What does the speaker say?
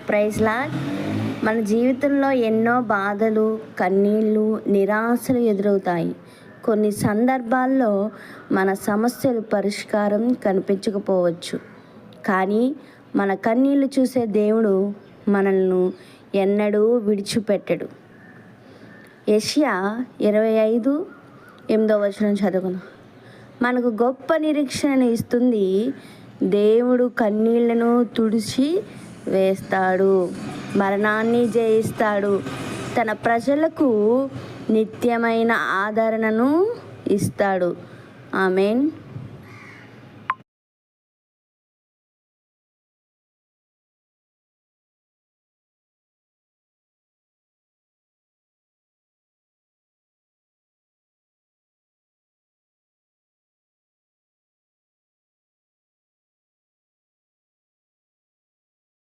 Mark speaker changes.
Speaker 1: Praise lord. మన జీవితంలో ఎన్నో బాధలు, కన్నీళ్ళు, నిరాశలు ఎదురవుతాయి. కొన్ని సందర్భాల్లో మన సమస్యలు పరిష్కారం కనిపించకపోవచ్చు, కానీ మన కన్నీళ్ళు చూసే దేవుడు మనల్ని ఎన్నడూ విడిచిపెట్టడు. యెషయా 25:8 చదువుకుందాం. మనకు గొప్ప నిరీక్షణను ఇస్తుంది. దేవుడు కన్నీళ్లను తుడిచి వేస్తాడు, మరణాన్ని జయిస్తాడు, తన ప్రజలకు నిత్యమైన ఆదరణను ఇస్తాడు. ఆమేన్.